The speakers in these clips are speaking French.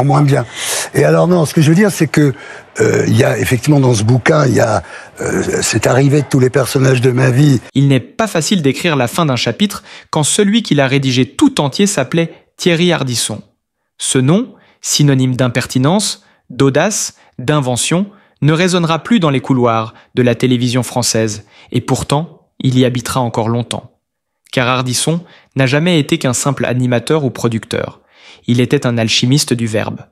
Moins bien. Et alors non, ce que je veux dire, c'est que il y a effectivement dans ce bouquin, il y a c'est arrivé de tous les personnages de ma vie. Il n'est pas facile d'écrire la fin d'un chapitre quand celui qui l'a rédigé tout entier s'appelait Thierry Ardisson. Ce nom, synonyme d'impertinence, d'audace, d'invention, ne résonnera plus dans les couloirs de la télévision française, et pourtant, il y habitera encore longtemps. Car Ardisson n'a jamais été qu'un simple animateur ou producteur. Il était un alchimiste du verbe,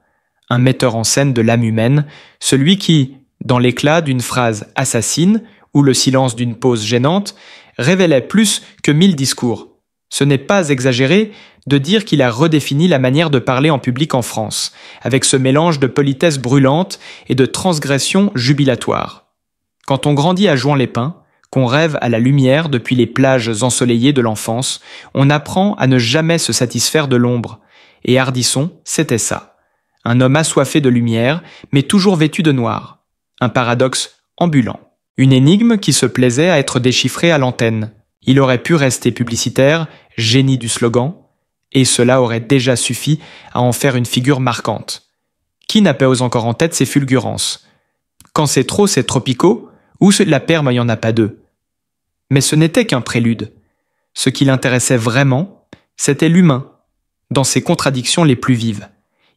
un metteur en scène de l'âme humaine, celui qui, dans l'éclat d'une phrase assassine ou le silence d'une pause gênante, révélait plus que 1000 discours. Ce n'est pas exagéré de dire qu'il a redéfini la manière de parler en public en France, avec ce mélange de politesse brûlante et de transgression jubilatoire. Quand on grandit à Juan-les-Pins, qu'on rêve à la lumière depuis les plages ensoleillées de l'enfance, on apprend à ne jamais se satisfaire de l'ombre. Et Ardisson, c'était ça. Un homme assoiffé de lumière, mais toujours vêtu de noir. Un paradoxe ambulant. Une énigme qui se plaisait à être déchiffrée à l'antenne. Il aurait pu rester publicitaire, génie du slogan, et cela aurait déjà suffi à en faire une figure marquante. Qui n'appose encore en tête ses fulgurances? Quand c'est tropicaux, ou la perme, il n'y en a pas deux. Mais ce n'était qu'un prélude. Ce qui l'intéressait vraiment, c'était l'humain, dans ses contradictions les plus vives.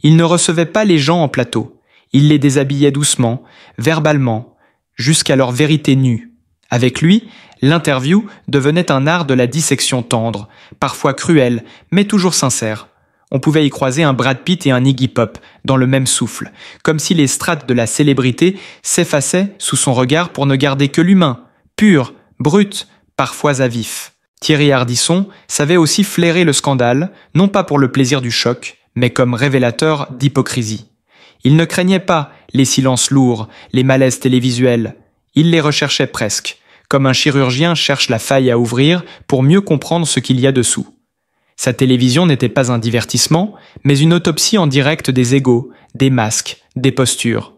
Il ne recevait pas les gens en plateau. Il les déshabillait doucement, verbalement, jusqu'à leur vérité nue. Avec lui, l'interview devenait un art de la dissection tendre, parfois cruelle, mais toujours sincère. On pouvait y croiser un Brad Pitt et un Iggy Pop dans le même souffle, comme si les strates de la célébrité s'effaçaient sous son regard pour ne garder que l'humain, pur, brut, parfois à vif. Thierry Ardisson savait aussi flairer le scandale, non pas pour le plaisir du choc, mais comme révélateur d'hypocrisie. Il ne craignait pas les silences lourds, les malaises télévisuels. Il les recherchait presque, comme un chirurgien cherche la faille à ouvrir pour mieux comprendre ce qu'il y a dessous. Sa télévision n'était pas un divertissement, mais une autopsie en direct des égos, des masques, des postures.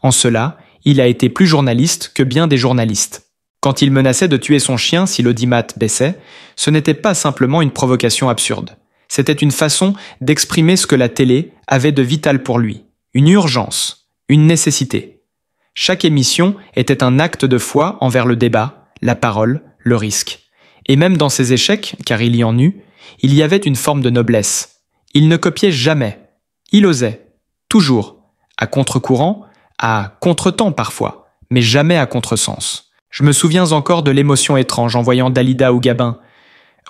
En cela, il a été plus journaliste que bien des journalistes. Quand il menaçait de tuer son chien si l'audimat baissait, ce n'était pas simplement une provocation absurde. C'était une façon d'exprimer ce que la télé avait de vital pour lui. Une urgence, une nécessité. Chaque émission était un acte de foi envers le débat, la parole, le risque. Et même dans ses échecs, car il y en eut, il y avait une forme de noblesse. Il ne copiait jamais. Il osait. Toujours. À contre-courant, à contre-temps parfois, mais jamais à contresens. Je me souviens encore de l'émotion étrange en voyant Dalida ou Gabin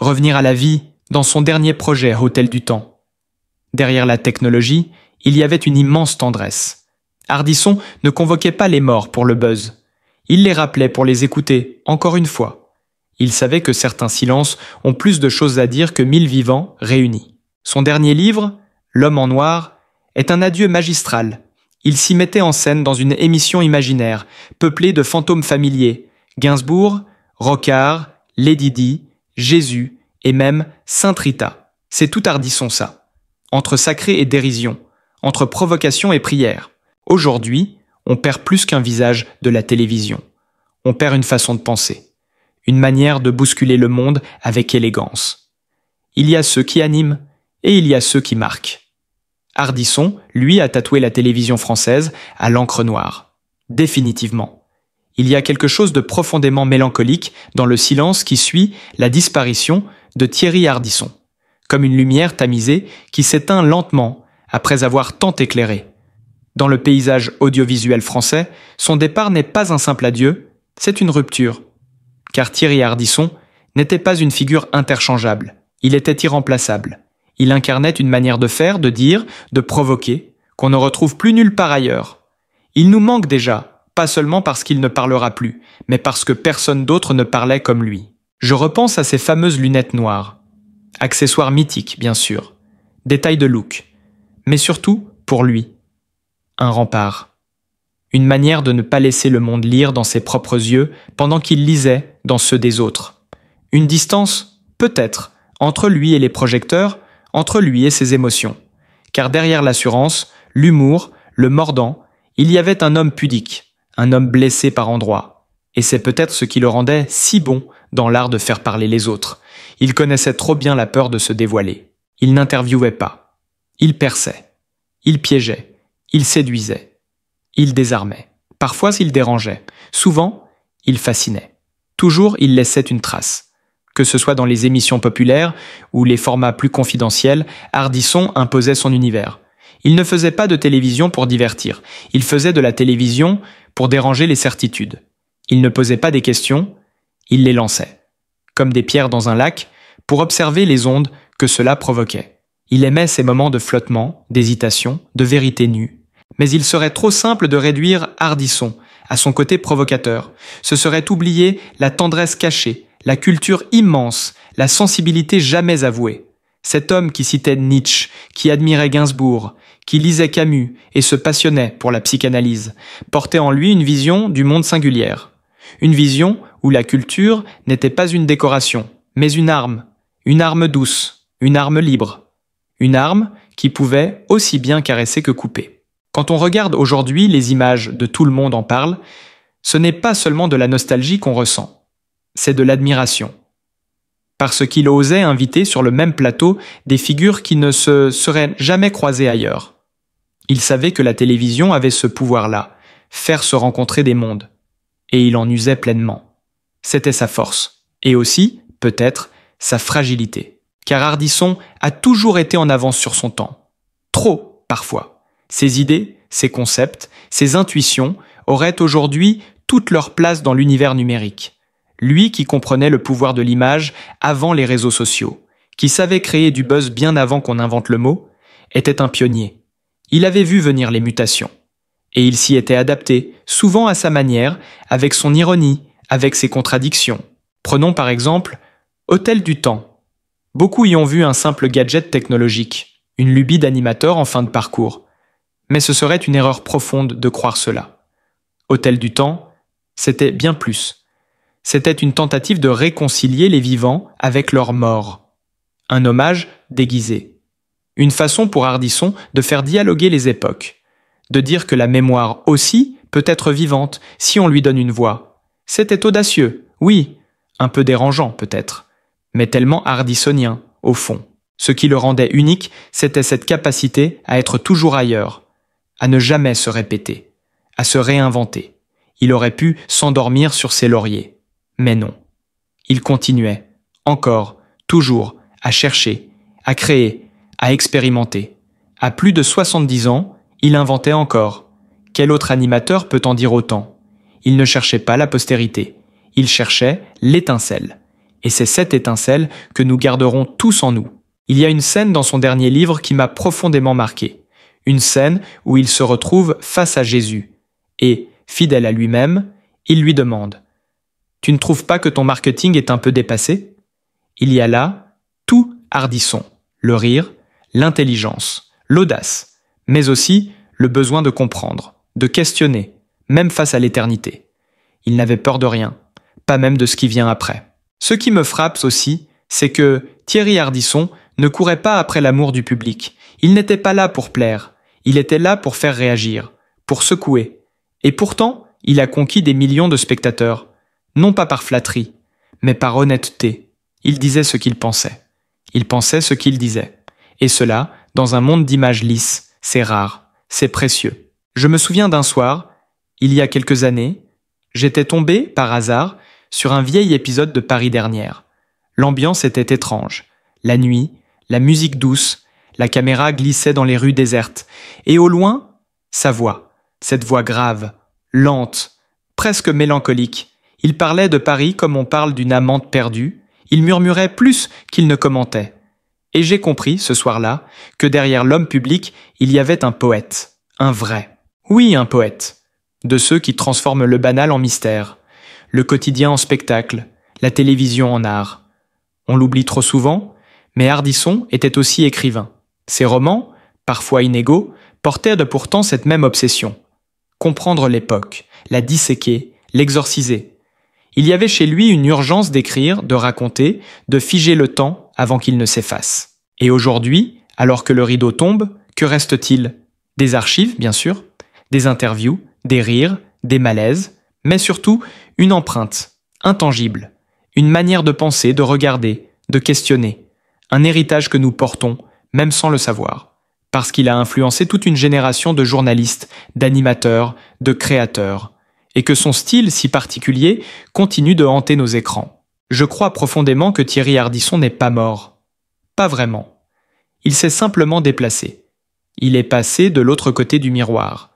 revenir à la vie dans son dernier projet Hôtel du Temps. Derrière la technologie, il y avait une immense tendresse. Ardisson ne convoquait pas les morts pour le buzz. Il les rappelait pour les écouter, encore une fois. Il savait que certains silences ont plus de choses à dire que 1000 vivants réunis. Son dernier livre, L'homme en noir, est un adieu magistral. Il s'y mettait en scène dans une émission imaginaire, peuplée de fantômes familiers, Gainsbourg, Rocard, Lady Di, Jésus et même Sainte Rita. C'est tout Ardisson ça. Entre sacré et dérision, entre provocation et prière. Aujourd'hui, on perd plus qu'un visage de la télévision. On perd une façon de penser. Une manière de bousculer le monde avec élégance. Il y a ceux qui animent et il y a ceux qui marquent. Ardisson, lui, a tatoué la télévision française à l'encre noire. Définitivement. Il y a quelque chose de profondément mélancolique dans le silence qui suit la disparition de Thierry Ardisson, comme une lumière tamisée qui s'éteint lentement après avoir tant éclairé. Dans le paysage audiovisuel français, son départ n'est pas un simple adieu, c'est une rupture. Car Thierry Ardisson n'était pas une figure interchangeable, il était irremplaçable. Il incarnait une manière de faire, de dire, de provoquer, qu'on ne retrouve plus nulle part ailleurs. Il nous manque déjà, pas seulement parce qu'il ne parlera plus, mais parce que personne d'autre ne parlait comme lui. Je repense à ses fameuses lunettes noires. Accessoire mythique, bien sûr. Détail de look. Mais surtout, pour lui, un rempart. Une manière de ne pas laisser le monde lire dans ses propres yeux pendant qu'il lisait dans ceux des autres. Une distance, peut-être, entre lui et les projecteurs, entre lui et ses émotions. Car derrière l'assurance, l'humour, le mordant, il y avait un homme pudique, un homme blessé par endroits. Et c'est peut-être ce qui le rendait si bon dans l'art de faire parler les autres. Il connaissait trop bien la peur de se dévoiler. Il n'interviewait pas. Il perçait. Il piégeait, il séduisait, il désarmait. Parfois, il dérangeait. Souvent, il fascinait. Toujours, il laissait une trace. Que ce soit dans les émissions populaires ou les formats plus confidentiels, Ardisson imposait son univers. Il ne faisait pas de télévision pour divertir. Il faisait de la télévision pour déranger les certitudes. Il ne posait pas des questions, il les lançait. Comme des pierres dans un lac, pour observer les ondes que cela provoquait. Il aimait ces moments de flottement, d'hésitation, de vérité nue. Mais il serait trop simple de réduire Ardisson à son côté provocateur. Ce serait oublier la tendresse cachée, la culture immense, la sensibilité jamais avouée. Cet homme qui citait Nietzsche, qui admirait Gainsbourg, qui lisait Camus et se passionnait pour la psychanalyse, portait en lui une vision du monde singulière. Une vision où la culture n'était pas une décoration, mais une arme douce, une arme libre, une arme qui pouvait aussi bien caresser que couper. Quand on regarde aujourd'hui les images de Tout le monde en parle, ce n'est pas seulement de la nostalgie qu'on ressent, c'est de l'admiration. Parce qu'il osait inviter sur le même plateau des figures qui ne se seraient jamais croisées ailleurs. Il savait que la télévision avait ce pouvoir-là, faire se rencontrer des mondes. Et il en usait pleinement. C'était sa force. Et aussi, peut-être, sa fragilité. Car Ardisson a toujours été en avance sur son temps. Trop, parfois. Ses idées, ses concepts, ses intuitions auraient aujourd'hui toute leur place dans l'univers numérique. Lui qui comprenait le pouvoir de l'image avant les réseaux sociaux, qui savait créer du buzz bien avant qu'on invente le mot, était un pionnier. Il avait vu venir les mutations. Et il s'y était adapté, souvent à sa manière, avec son ironie, avec ses contradictions. Prenons par exemple Hôtel du Temps. Beaucoup y ont vu un simple gadget technologique, une lubie d'animateur en fin de parcours. Mais ce serait une erreur profonde de croire cela. Hôtel du Temps, c'était bien plus. C'était une tentative de réconcilier les vivants avec leurs morts. Un hommage déguisé. Une façon pour Ardisson de faire dialoguer les époques. De dire que la mémoire aussi peut être vivante si on lui donne une voix. C'était audacieux, oui, un peu dérangeant peut-être, mais tellement ardissonien, au fond. Ce qui le rendait unique, c'était cette capacité à être toujours ailleurs, à ne jamais se répéter, à se réinventer. Il aurait pu s'endormir sur ses lauriers, mais non. Il continuait, encore, toujours, à chercher, à créer, à expérimenter. À plus de 70 ans, il inventait encore. Quel autre animateur peut en dire autant? Il ne cherchait pas la postérité. Il cherchait l'étincelle. Et c'est cette étincelle que nous garderons tous en nous. Il y a une scène dans son dernier livre qui m'a profondément marqué. Une scène où il se retrouve face à Jésus. Et, fidèle à lui-même, il lui demande « Tu ne trouves pas que ton marketing est un peu dépassé ?» Il y a là tout Ardisson. Le rire, l'intelligence, l'audace, mais aussi le besoin de comprendre, de questionner, même face à l'éternité. Il n'avait peur de rien, pas même de ce qui vient après. Ce qui me frappe aussi, c'est que Thierry Ardisson ne courait pas après l'amour du public. Il n'était pas là pour plaire, il était là pour faire réagir, pour secouer. Et pourtant, il a conquis des millions de spectateurs, non pas par flatterie, mais par honnêteté. Il disait ce qu'il pensait. Il pensait ce qu'il disait. Et cela, dans un monde d'images lisses, c'est rare, c'est précieux. Je me souviens d'un soir, il y a quelques années, j'étais tombé, par hasard, sur un vieil épisode de Paris Dernière. L'ambiance était étrange. La nuit, la musique douce, la caméra glissait dans les rues désertes. Et au loin, sa voix, cette voix grave, lente, presque mélancolique. Il parlait de Paris comme on parle d'une amante perdue. Il murmurait plus qu'il ne commentait. Et j'ai compris, ce soir-là, que derrière l'homme public, il y avait un poète. Un vrai. Oui, un poète. De ceux qui transforment le banal en mystère, le quotidien en spectacle, la télévision en art. On l'oublie trop souvent, mais Ardisson était aussi écrivain. Ses romans, parfois inégaux, portaient pourtant cette même obsession. Comprendre l'époque, la disséquer, l'exorciser. Il y avait chez lui une urgence d'écrire, de raconter, de figer le temps avant qu'il ne s'efface. Et aujourd'hui, alors que le rideau tombe, que reste-t-il? Des archives, bien sûr, des interviews, des rires, des malaises, mais surtout une empreinte, intangible, une manière de penser, de regarder, de questionner, un héritage que nous portons, même sans le savoir. parce qu'il a influencé toute une génération de journalistes, d'animateurs, de créateurs, et que son style si particulier continue de hanter nos écrans. Je crois profondément que Thierry Ardisson n'est pas mort. Pas vraiment. Il s'est simplement déplacé. Il est passé de l'autre côté du miroir,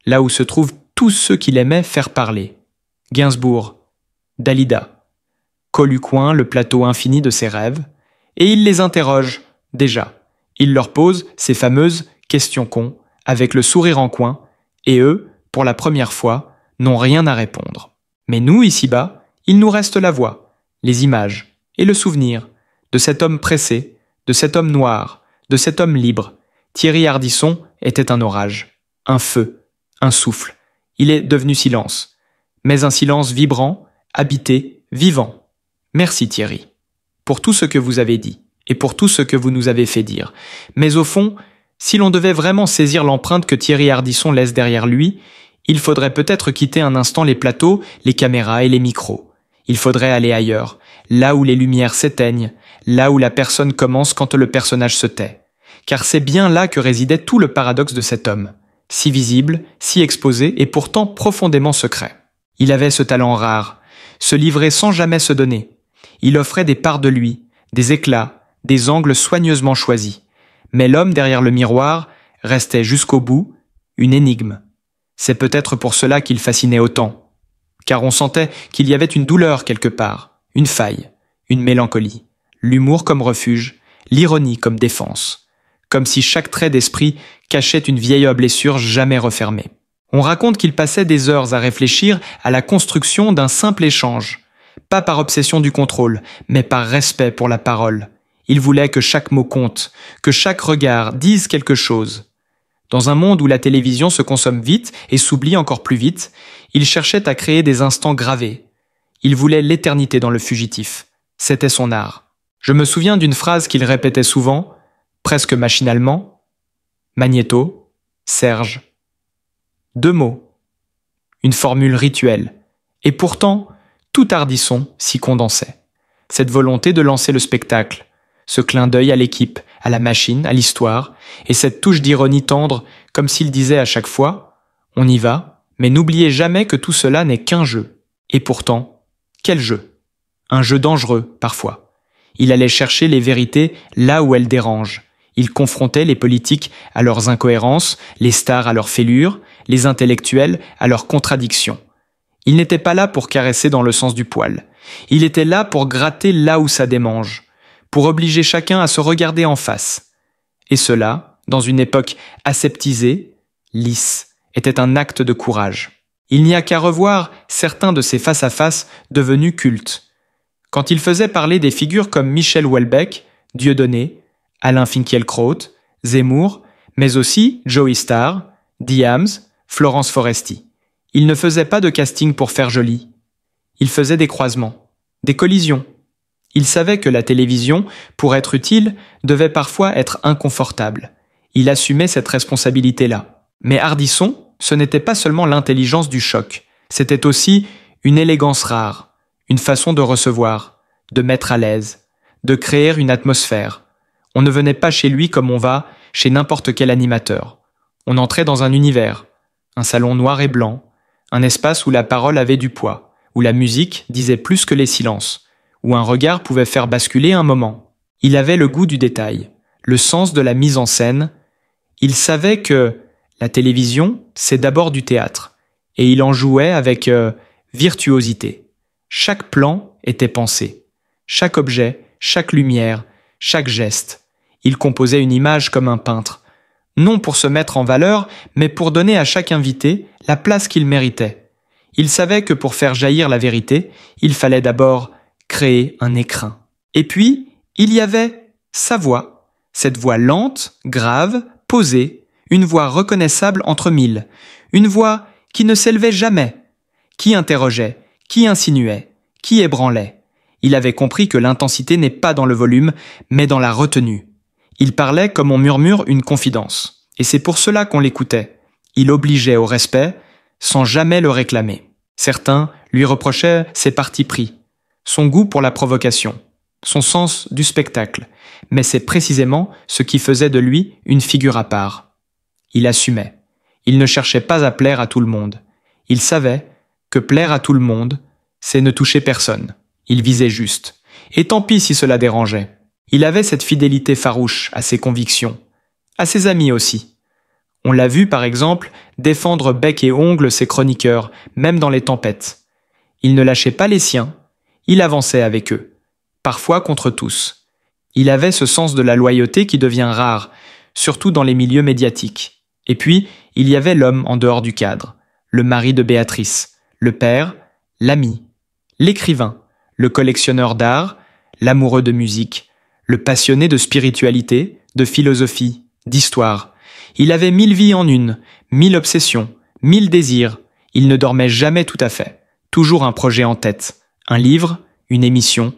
là où se trouvent tous ceux qu'il aimait faire parler. Gainsbourg, Dalida, Colucoin, le plateau infini de ses rêves, et il les interroge, déjà. Il leur pose ces fameuses questions cons, avec le sourire en coin, et eux, pour la première fois, n'ont rien à répondre. Mais nous, ici-bas, il nous reste la voix, les images, et le souvenir, de cet homme pressé, de cet homme noir, de cet homme libre. Thierry Ardisson était un orage, un feu, un souffle. Il est devenu silence, mais un silence vibrant, habité, vivant. Merci Thierry, pour tout ce que vous avez dit, et pour tout ce que vous nous avez fait dire. Mais au fond, si l'on devait vraiment saisir l'empreinte que Thierry Ardisson laisse derrière lui, il faudrait peut-être quitter un instant les plateaux, les caméras et les micros. Il faudrait aller ailleurs, là où les lumières s'éteignent, là où la personne commence quand le personnage se tait. Car c'est bien là que résidait tout le paradoxe de cet homme, si visible, si exposé et pourtant profondément secret. Il avait ce talent rare, se livrer sans jamais se donner. Il offrait des parts de lui, des éclats, des angles soigneusement choisis. Mais l'homme derrière le miroir restait jusqu'au bout une énigme. C'est peut-être pour cela qu'il fascinait autant. Car on sentait qu'il y avait une douleur quelque part, une faille, une mélancolie, l'humour comme refuge, l'ironie comme défense. Comme si chaque trait d'esprit cachait une vieille blessure jamais refermée. On raconte qu'il passait des heures à réfléchir à la construction d'un simple échange, pas par obsession du contrôle, mais par respect pour la parole. Il voulait que chaque mot compte, que chaque regard dise quelque chose. Dans un monde où la télévision se consomme vite et s'oublie encore plus vite, il cherchait à créer des instants gravés. Il voulait l'éternité dans le fugitif. C'était son art. Je me souviens d'une phrase qu'il répétait souvent, presque machinalement. Magnéto, Serge. 2 mots. Une formule rituelle. Et pourtant, tout Ardisson s'y condensait. Cette volonté de lancer le spectacle, ce clin d'œil à l'équipe, à la machine, à l'histoire, et cette touche d'ironie tendre, comme s'il disait à chaque fois « On y va, mais n'oubliez jamais que tout cela n'est qu'un jeu. » Et pourtant, quel jeu? Un jeu dangereux, parfois. Il allait chercher les vérités là où elles dérangent. Il confrontait les politiques à leurs incohérences, les stars à leurs fêlures, les intellectuels à leurs contradictions. Il n'était pas là pour caresser dans le sens du poil. Il était là pour gratter là où ça démange, pour obliger chacun à se regarder en face. Et cela, dans une époque aseptisée, lisse, était un acte de courage. Il n'y a qu'à revoir certains de ces face-à-face devenus cultes. Quand il faisait parler des figures comme Michel Houellebecq, Dieudonné, Alain Finkielkraut, Zemmour, mais aussi Joey Starr, Diams, Florence Foresti. Il ne faisait pas de casting pour faire joli. Il faisait des croisements, des collisions. Il savait que la télévision, pour être utile, devait parfois être inconfortable. Il assumait cette responsabilité-là. Mais Ardisson, ce n'était pas seulement l'intelligence du choc, c'était aussi une élégance rare, une façon de recevoir, de mettre à l'aise, de créer une atmosphère. On ne venait pas chez lui comme on va chez n'importe quel animateur. On entrait dans un univers, un salon noir et blanc, un espace où la parole avait du poids, où la musique disait plus que les silences, où un regard pouvait faire basculer un moment. Il avait le goût du détail, le sens de la mise en scène. Il savait que la télévision, c'est d'abord du théâtre, et il en jouait avec virtuosité. Chaque plan était pensé, chaque objet, chaque lumière, chaque geste. Il composait une image comme un peintre, non pour se mettre en valeur, mais pour donner à chaque invité la place qu'il méritait. Il savait que pour faire jaillir la vérité, il fallait d'abord créer un écrin. Et puis, il y avait sa voix, cette voix lente, grave, posée, une voix reconnaissable entre mille, une voix qui ne s'élevait jamais, qui interrogeait, qui insinuait, qui ébranlait. Il avait compris que l'intensité n'est pas dans le volume, mais dans la retenue. Il parlait comme on murmure une confidence, et c'est pour cela qu'on l'écoutait. Il obligeait au respect, sans jamais le réclamer. Certains lui reprochaient ses partis pris, son goût pour la provocation. son sens du spectacle, mais c'est précisément ce qui faisait de lui une figure à part. Il assumait. Il ne cherchait pas à plaire à tout le monde. Il savait que plaire à tout le monde, c'est ne toucher personne. Il visait juste. Et tant pis si cela dérangeait. Il avait cette fidélité farouche à ses convictions, à ses amis aussi. On l'a vu, par exemple, défendre bec et ongles ses chroniqueurs, même dans les tempêtes. Il ne lâchait pas les siens, il avançait avec eux, parfois contre tous. Il avait ce sens de la loyauté qui devient rare, surtout dans les milieux médiatiques. Et puis, il y avait l'homme en dehors du cadre, le mari de Béatrice, le père, l'ami, l'écrivain, le collectionneur d'art, l'amoureux de musique, le passionné de spiritualité, de philosophie, d'histoire. Il avait 1000 vies en une, 1000 obsessions, 1000 désirs. Il ne dormait jamais tout à fait. Toujours un projet en tête, un livre, une émission,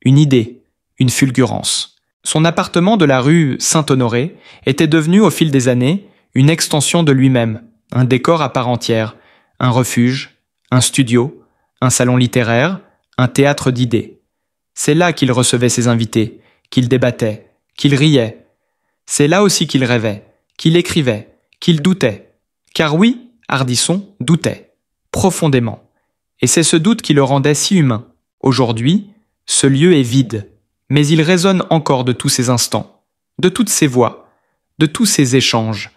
une idée, une fulgurance. Son appartement de la rue Saint-Honoré était devenu au fil des années une extension de lui-même, un décor à part entière, un refuge, un studio, un salon littéraire, un théâtre d'idées. C'est là qu'il recevait ses invités, qu'il débattait, qu'il riait. C'est là aussi qu'il rêvait, qu'il écrivait, qu'il doutait. Car oui, Ardisson doutait, profondément. Et c'est ce doute qui le rendait si humain. Aujourd'hui, ce lieu est vide, mais il résonne encore de tous ces instants, de toutes ces voix, de tous ces échanges.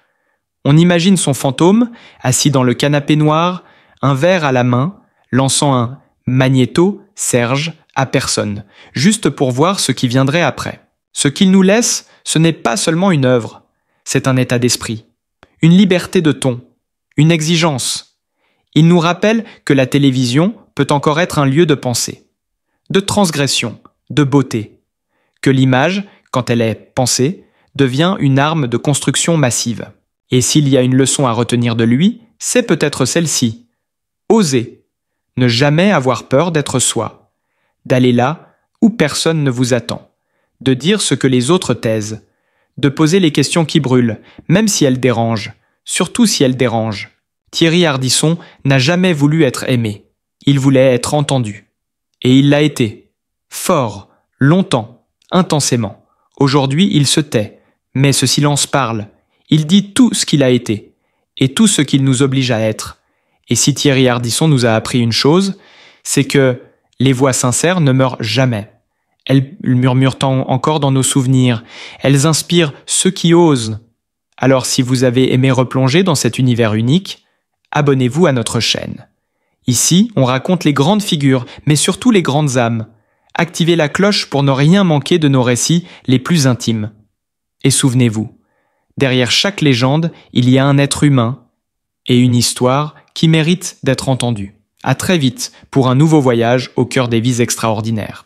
On imagine son fantôme, assis dans le canapé noir, un verre à la main, lançant un « magnéto, Serge » à personne, juste pour voir ce qui viendrait après. Ce qu'il nous laisse, ce n'est pas seulement une œuvre, c'est un état d'esprit, une liberté de ton, une exigence. Il nous rappelle que la télévision peut encore être un lieu de pensée, de transgression, de beauté, que l'image, quand elle est pensée, devient une arme de construction massive. Et s'il y a une leçon à retenir de lui, c'est peut-être celle-ci. Oser, ne jamais avoir peur d'être soi, d'aller là où personne ne vous attend, de dire ce que les autres taisent, de poser les questions qui brûlent, même si elles dérangent, surtout si elles dérangent. Thierry Ardisson n'a jamais voulu être aimé, il voulait être entendu. Et il l'a été, fort, longtemps, intensément. Aujourd'hui, il se tait, mais ce silence parle. Il dit tout ce qu'il a été, et tout ce qu'il nous oblige à être. Et si Thierry Ardisson nous a appris une chose, c'est que les voix sincères ne meurent jamais. Elles murmurent encore dans nos souvenirs, elles inspirent ceux qui osent. Alors si vous avez aimé replonger dans cet univers unique, abonnez-vous à notre chaîne. Ici, on raconte les grandes figures, mais surtout les grandes âmes. Activez la cloche pour ne rien manquer de nos récits les plus intimes. Et souvenez-vous, derrière chaque légende, il y a un être humain et une histoire qui mérite d'être entendue. À très vite pour un nouveau voyage au cœur des vies extraordinaires.